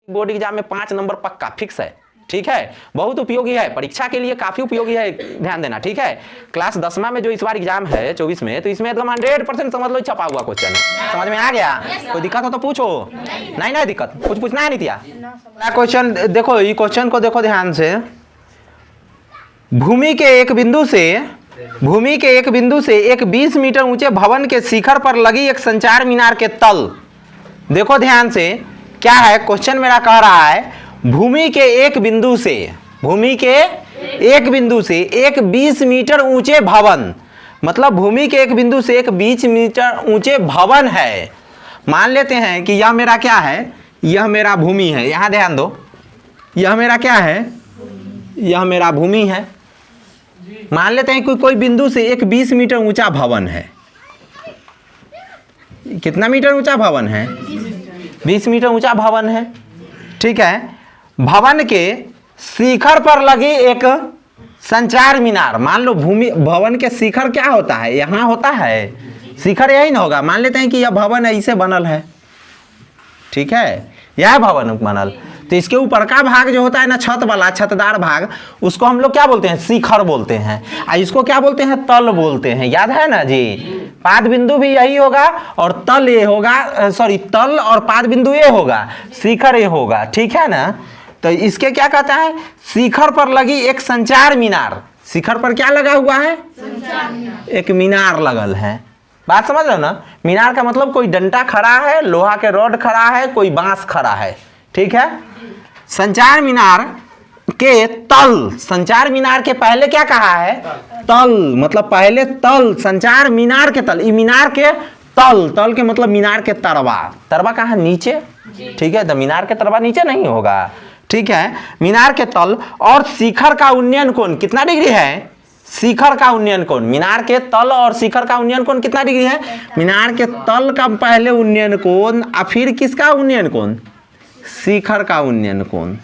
Board exam में 5 number पक्का fix है, ठीक है। बहुत उपयोगी है, परीक्षा के लिए काफी उपयोगी है, ध्यान देना, ठीक है। क्लास 10वां में जो इस बार एग्जाम है 24 में, तो इसमें एकदम 100% समझ लो छपा हुआ क्वेश्चन है। समझ में आ गया? कोई दिक्कत हो तो पूछो। नहीं दिक्कत, कुछ पूछना है नित्या? क्वेश्चन देखो, ये क्वेश्चन को देखो ध्यान से। भूमि के एक बिंदु से एक 20 मीटर ऊंचे भवन के शिखर पर लगी एक संचार मीनार के तल, देखो ध्यान से क्या है क्वेश्चन मेरा कह रहा है, भूमि के एक बिंदु से एक 20 मीटर ऊंचे भवन, मतलब भूमि के एक बिंदु से एक 20 मीटर ऊंचे भवन है। मान लेते हैं कि यह मेरा क्या है, यह मेरा भूमि है, यहां ध्यान दो, यह मेरा क्या है, यह मेरा भूमि है। मान लेते हैं कि कोई बिंदु से एक 20 मीटर ऊंचा भवन है। कितना मीटर ऊंचा भवन है? 20 मीटर ऊंचा भवन है, ठीक है। भवन के शिखर पर लगी एक संचार मीनार, मान लो भवन के शिखर क्या होता है, यहां होता है शिखर, यही ना होगा। मान लेते हैं कि यह भवन ऐसे बनल है, ठीक है, यह भवन बनल, तो इसके ऊपर का भाग जो होता है ना, छत वाला छतदार भाग, उसको हम लोग क्या बोलते हैं, शिखर बोलते हैं। इसको क्या बोलते हैं, तल बोलते हैं, याद है ना जी। पाद बिंदु भी यही होगा और तल ये होगा, सॉरी तल और पाद बिंदु ये होगा, शिखर ये होगा, ठीक है ना। तो इसके क्या कहता है, शिखर पर लगी एक संचार मीनार। शिखर पर क्या लगा हुआ है, एक मीनार लगल है। बात समझ रहे हो ना। मीनार का मतलब कोई डंडा खड़ा है, लोहा के रॉड खड़ा है, कोई बांस खड़ा है, ठीक है। संचार मीनार के तल, संचार मीनार के पहले क्या कहा है, तल, मतलब पहले तल, संचार मीनार के तल, मीनार के तल के मतलब मीनार के तरवा, तरवा कहाँ है, नीचे, ठीक है। तो मीनार के तरवा नीचे नहीं होगा, ठीक है। मीनार के तल और शिखर का उन्नयन कोण कितना डिग्री है, शिखर का उन्नयन कोण, मीनार के तल और शिखर का उन्नयन कोण कितना डिग्री है, मीनार के तल का पहले उन्नयन कोण और फिर किसका उन्नयन कोण, शिखर का उन्नयन कोण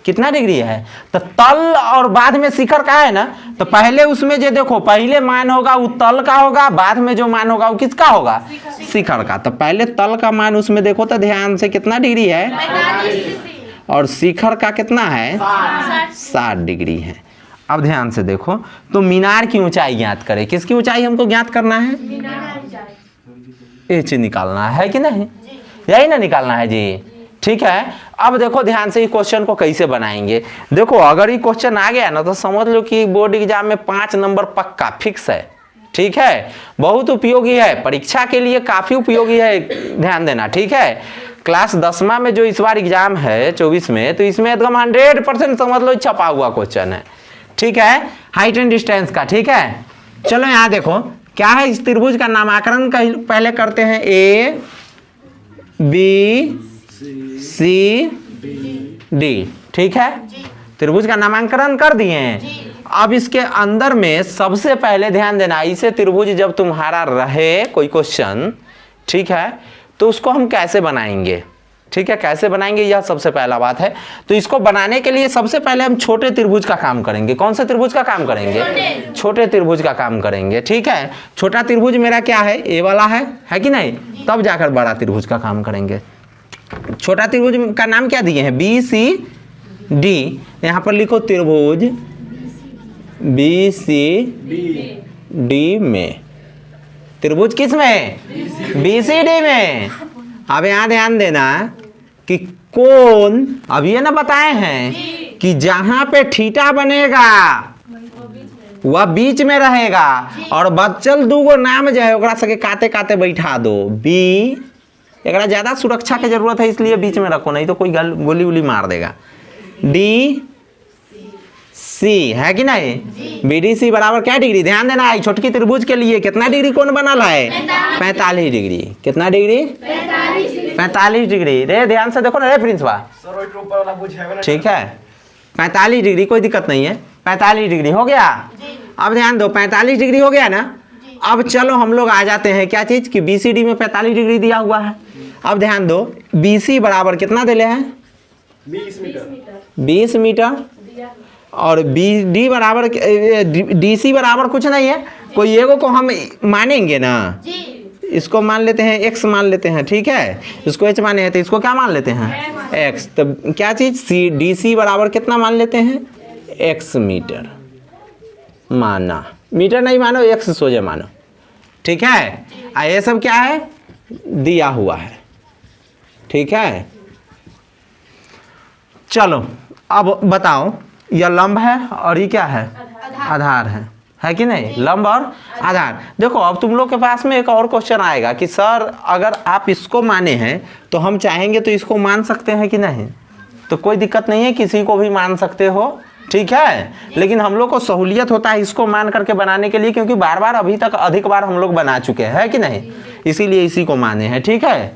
कितना डिग्री है। तो तल और बाद में शिखर का है ना, तो पहले उसमें जो देखो, पहले मान होगा वो तल का होगा, बाद में जो मान होगा वो किसका होगा, शिखर का। तो पहले तल का मान उसमें देखो तो ध्यान से कितना डिग्री है, और शिखर का कितना है, 60 डिग्री है। अब ध्यान से देखो, तो मीनार की ऊंचाई ज्ञात करें। किसकी ऊंचाई हमको ज्ञात करना है, एच निकालना है कि नहीं, यही ना निकालना है जी, ठीक है। अब देखो ध्यान से, इस क्वेश्चन को कैसे बनाएंगे। देखो अगर ये क्वेश्चन आ गया ना, तो समझ लो कि बोर्ड एग्जाम में 5 नंबर पक्का फिक्स है, ठीक है। बहुत उपयोगी है, परीक्षा के लिए काफी उपयोगी है, ध्यान देना, ठीक है। क्लास 10वां में जो इस बार एग्जाम है 24 में, तो इसमें एकदम 100% समझ लो छपा हुआ क्वेश्चन है, ठीक है, हाइट एंड डिस्टेंस का, ठीक है। चलो यहाँ देखो क्या है, इस त्रिभुज का नामकरण पहले करते हैं, ए बी सी डी, ठीक है। त्रिभुज का नामकरण कर दिए। अब इसके अंदर में सबसे पहले ध्यान देना, इसे त्रिभुज जब तुम्हारा रहे कोई क्वेश्चन, ठीक है, तो उसको हम कैसे बनाएंगे, ठीक है, कैसे बनाएंगे यह सबसे पहला बात है। तो इसको बनाने के लिए सबसे पहले हम छोटे त्रिभुज का काम करेंगे। कौन से त्रिभुज का काम करेंगे, छोटे त्रिभुज का काम करेंगे, ठीक है। छोटा त्रिभुज मेरा क्या है, ए वाला है कि नहीं, तब जाकर बड़ा त्रिभुज का काम करेंगे। छोटा त्रिभुज का नाम क्या दिए हैं, बी सी डी। यहाँ पर लिखो त्रिभुज बी सी डी में, त्रिभुज किस में, बी सी डी में। अब यहाँ ध्यान देना कि कोण, अब ये ना बताए हैं कि जहां पे थीटा बनेगा वह बीच में रहेगा, और बच्चल दूगो नाम जो है ओकरा सके काते काते बैठा दो, बी, एकरा ज्यादा सुरक्षा की जरूरत है इसलिए बीच में रखो, नहीं तो कोई गोली उली मार देगा। डी सी है कि नहीं, बी डी सी बराबर क्या डिग्री, ध्यान देना है छोटकी त्रिभुज के लिए कितना डिग्री कोण बनल है, 45 डिग्री। कितना डिग्री, 45 डिग्री। रे ध्यान से देखो ना रे प्रिंस बा, ठीक है, 45 डिग्री, कोई दिक्कत नहीं है, 45 डिग्री हो गया। अब ध्यान दो, 45 डिग्री हो गया ना। अब चलो हम लोग आ जाते हैं क्या चीज कि बी सी डी में 45 डिग्री दिया हुआ है। अब ध्यान दो, बी सी बराबर कितना दिले हैं, 20 मीटर, और बी डी बराबर, डी सी बराबर कुछ नहीं है, कोई एगो को हम मानेंगे ना, इसको मान लेते हैं x मान लेते हैं, ठीक है, इसको h माने हैं तो इसको क्या मान लेते हैं x। तो क्या चीज़ डी सी बराबर कितना मान लेते हैं x मीटर माना, मीटर नहीं मानो x सोजे मानो, ठीक है। ये सब क्या है दिया हुआ है, ठीक है। चलो अब बताओ, यह लंब है और ये क्या है आधार है कि नहीं, लंब और आधार। देखो अब तुम लोग के पास में एक और क्वेश्चन आएगा कि सर अगर आप इसको माने हैं तो हम चाहेंगे तो इसको मान सकते हैं कि नहीं। तो कोई दिक्कत नहीं है, किसी को भी मान सकते हो, ठीक है, लेकिन हम लोग को सहूलियत होता है इसको मान करके बनाने के लिए, क्योंकि बार बार अभी तक अधिक बार हम लोग बना चुके हैं कि नहीं, इसीलिए इसी को माने हैं, ठीक है।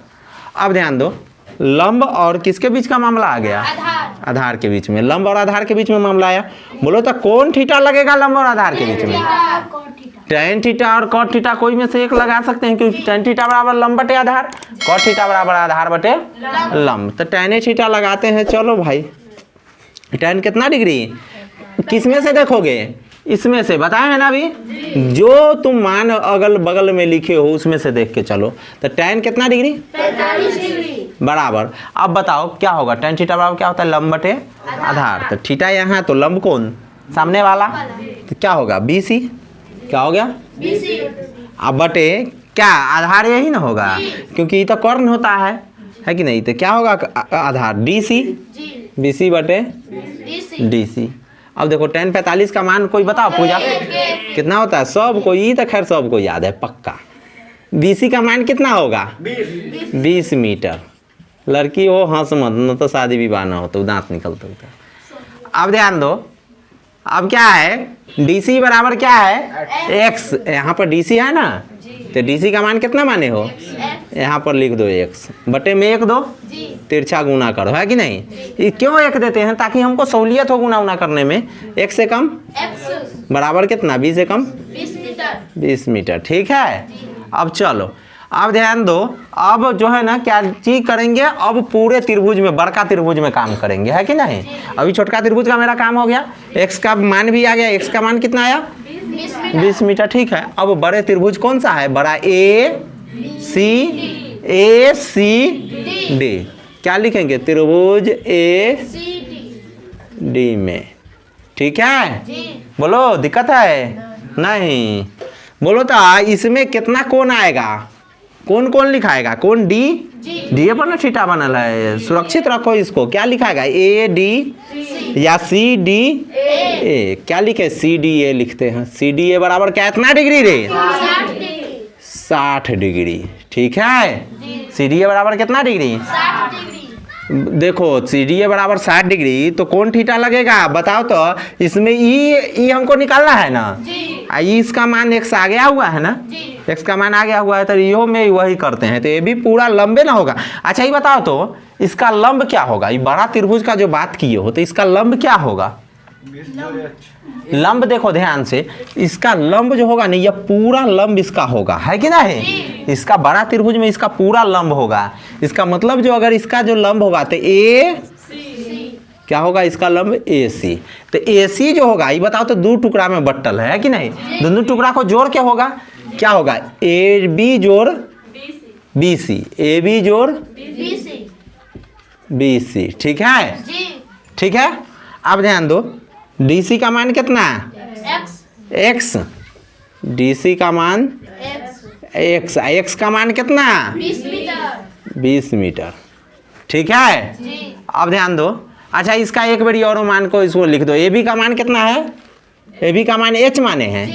अब ध्यान दो, लंब और किसके बीच का मामला आ गया, आधार के बीच में, लंब और आधार के बीच में मामला आया। बोलो तो कौन थीटा लगेगा लंब और आधार के बीच में, tan थीटा और cot थीटा, कोई में से एक लगा सकते हैं, क्योंकि tan थीटा बराबर लंब बटे आधार, cot थीटा बराबर आधार बटे लंब। तो tan थीटा लगाते हैं। चलो भाई, tan कितना डिग्री, किस में से देखोगे, इसमें से बताए हैं ना अभी, जो तुम मान अगल बगल में लिखे हो उसमें से देख के चलो। तो tan कितना डिग्री 45 डिग्री बराबर। अब बताओ क्या होगा, tan थीटा बराबर क्या होता है लंब बटे आधार। तो थीटा यहाँ, तो लंब कौन सामने वाला, तो क्या होगा BC, क्या हो गया BC। अब बटे क्या आधार यही ना होगा, क्योंकि ये तो कर्ण होता है कि नहीं। तो क्या होगा आधार DC, BC बटे DC। अब देखो tan 45 का मान कोई बताओ पूजा कितना होता है, सबको ये तो खैर सबको याद है पक्का। BC का मान कितना होगा 20 मीटर। लड़की हो हंस मत, न तो शादी विवाह ना हो तो दांत निकलते होता। अब ध्यान दो, अब क्या है DC बराबर क्या है x, यहाँ पर DC है ना, तो DC का मान कितना माने हो, यहाँ पर लिख दो x बटे में 1 2 तिरछा गुना करो, है कि नहीं। ये क्यों 1 देते हैं, ताकि हमको सहूलियत हो गुना उना करने में। 1 से कम x बराबर कितना, 20 से कम 20 मीटर 20 मीटर, ठीक है। अब चलो, अब ध्यान दो, अब जो है ना क्या चीज करेंगे, अब पूरे त्रिभुज में, बड़का त्रिभुज में काम करेंगे, है कि नहीं। अभी छोटका त्रिभुज का मेरा काम हो गया, x का मान भी आ गया, x का मान कितना आया 20 मीटर, ठीक है। अब बड़े त्रिभुज कौन सा है, बड़ा ACD, क्या लिखेंगे त्रिभुज ACD में, ठीक है। बोलो दिक्कत है नहीं, बोलो तो इसमें कितना कोण आएगा, कौन कौन लिखाएगा, कौन D पर ना थीटा बनल है, सुरक्षित रखो इसको। क्या लिखाएगा AD या CDA, क्या लिखे CDA लिखते हैं। CDA बराबर कितना डिग्री रे 60 डिग्री, ठीक है। CDA बराबर कितना डिग्री 60 डिग्री। देखो CDA बराबर 60 डिग्री, तो कौन थीटा लगेगा बताओ तो। इसमें ई हमको निकालना है ना, इसका मान x आ गया हुआ है ना, x का मान आ गया हुआ है, तो इहो में वही करते हैं, तो ये भी पूरा लंबे ना होगा। अच्छा ये बताओ तो इसका लंब क्या होगा, ये बड़ा त्रिभुज का जो बात किए हो तो इसका लंब क्या होगा। लंब देखो ध्यान से, इसका लंब जो होगा ना, यह पूरा लंब इसका होगा, है कि नहीं। इसका बड़ा त्रिभुज में इसका पूरा लंब होगा। इसका मतलब जो अगर इसका जो लंब होगा तो क्या होगा, इसका लंब AC। तो AC जो होगा ये बताओ तो 2 टुकड़ा में बट्टल है कि नहीं, दोनों टुकड़ा को जोड़ के होगा, क्या होगा AB जोड़ BC, AB जोड़ BC, ठीक है, ठीक है। अब ध्यान दो, DC का मान कितना x, DC का मान x का मान कितना 20 मीटर, ठीक है। अब ध्यान दो, अच्छा इसका एक बारी और मान को इसको लिख दो, AB का मान कितना है, AB का मान h माने हैं,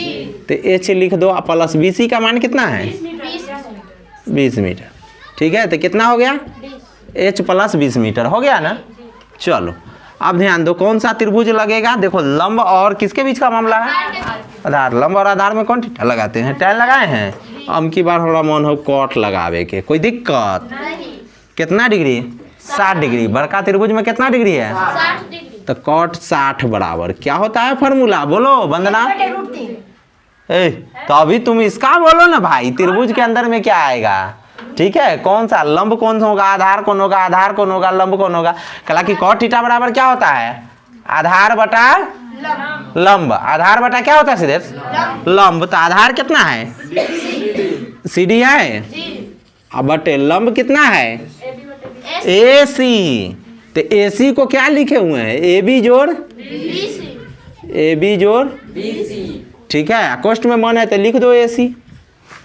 तो h लिख दो, प्लस BC का मान कितना है 20 मीटर, ठीक है। तो कितना हो गया h प्लस 20 मीटर हो गया ना। चलो अब ध्यान दो, कौन सा त्रिभुज लगेगा, देखो लंब और किसके बीच का मामला है, आधार। लंब और आधार में कौन थीटा लगाते हैं, tan लगाए हैं। अब की बार थोड़ा मन हो cot लगावे के, कोई दिक्कत, कितना डिग्री 60 डिग्री। बड़का त्रिभुज में कितना डिग्री है 60 डिग्री। तो cot 60 बराबर क्या होता है फॉर्मूला, बोलो वंदना। तो अभी तुम इसका बोलो ना भाई, त्रिभुज के अंदर में क्या आएगा, ठीक है। कौन सा लंब कौन सा होगा, आधार कौन होगा, आधार कौन होगा, लंब कौन होगा। कला की cot थीटा बराबर क्या होता है, आधार बटा लंब। आधार बटा क्या होता है सीधे लंब। तो आधार कितना है CD है, जी अब बटे लंब कितना है एस AC। तो AC को क्या लिखे हुए हैं AB जोड़ BC AB जोड़, ठीक है। कोष्ठ में मन है तो लिख दो AC,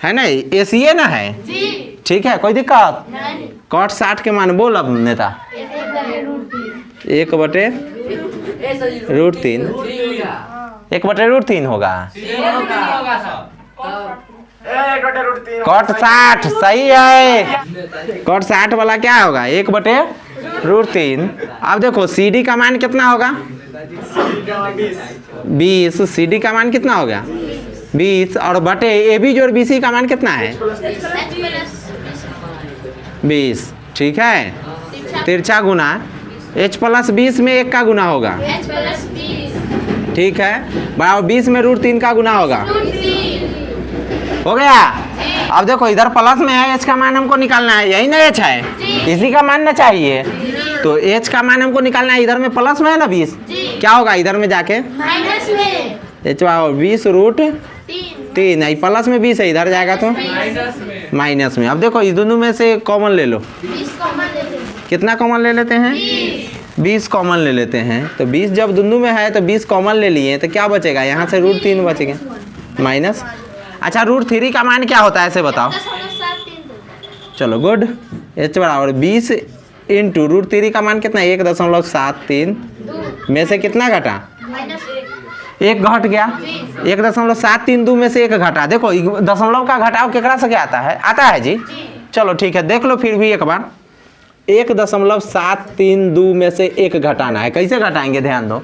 है ना, AC है ना है, जी ठीक है, कोई दिक्कत। नहीं cot 60 के मान बोल अब नेता, 1/√3, 1/√3 होगा। cot 60 सही है, cot 60 वाला क्या होगा 1/√3। अब देखो CD का मान कितना होगा 20, CD का मान कितना हो गया 20, और बटे AB जोड़ BC का मान कितना है 20, ठीक है। तिरछा गुना H प्लस 20 में 1 का गुना होगा, ठीक है, बराबर 20 में √3 का गुना होगा, हो गया। अब देखो इधर प्लस में है, H का मान हमको निकालना है, यही ना H है, इसी का मान ना चाहिए, तो H का मान हमको निकालना है। इधर में प्लस में है ना 20, क्या होगा इधर में जाके माइनस में H 20√3 है, प्लस में 20 है, इधर जाएगा तो माइनस में। अब देखो इस दोनों में से कॉमन ले लो, 20 कॉमन लेते हैं, कितना कॉमन ले लेते हैं 20 कॉमन ले लेते हैं। तो 20 जब दोनों में है तो 20 कॉमन ले लिए, तो क्या बचेगा यहाँ से √3 बचेगा माइनस। अच्छा √3 का मान क्या होता है ऐसे बताओ, 0.732 चलो गुड। H बराबर 20 इंटू √3 का मान कितना 1.73 में से कितना घटा माइनस 1 घट गया, 1.732 में से 1 घटा। देखो दशमलव का घटाव केकरा से क्या आता है, आता है जी, चलो ठीक है देख लो फिर भी एक बार। 1.732 में से 1 घटाना है, कैसे घटाएंगे ध्यान दो।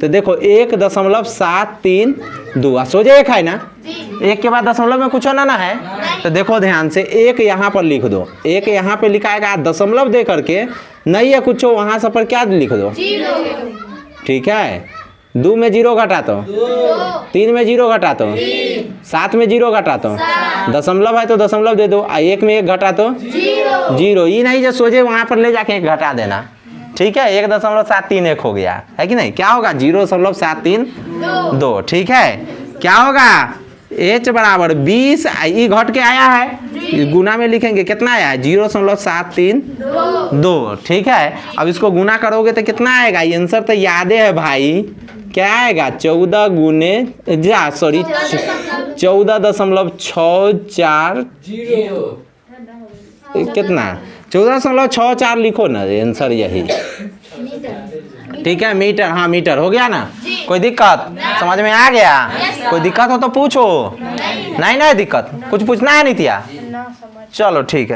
तो देखो 1.732 सोचे 1 है ना, 1 के बाद दशमलव में कुछ होना ना है, तो देखो ध्यान से 1 यहाँ पर लिख दो, 1 यहाँ पे लिखाएगा, दशमलव दे करके नहीं है कुछ वहाँ से पर क्या लिख दो, 0 ठीक है। 2 में 0 घटा तो 3 में 0 घटा तो 7 में 0 घटा तो दशमलव है तो दशमलव दे दो, 1 में 1 घटा तो 0, ये नहीं जो सोचे वहाँ पर ले जाके 1 घटा देना, ठीक है। 1.731 हो गया है कि नहीं, क्या होगा 0.732, ठीक है। क्या होगा H बराबर 20, ई घट के आया है, गुना में लिखेंगे कितना आया है 0.732, ठीक है। अब इसको गुना करोगे तो कितना आएगा, ये आंसर तो याद है भाई, क्या आएगा 14 गुने 14.64 कितना 14.64 लिखो ना, आंसर यही, ठीक है। मीटर, हाँ मीटर हो गया ना, कोई दिक्कत समझ में आ गया, कोई दिक्कत हो तो पूछो, नहीं ना दिक्कत कुछ पूछना है नित्या, चलो ठीक है।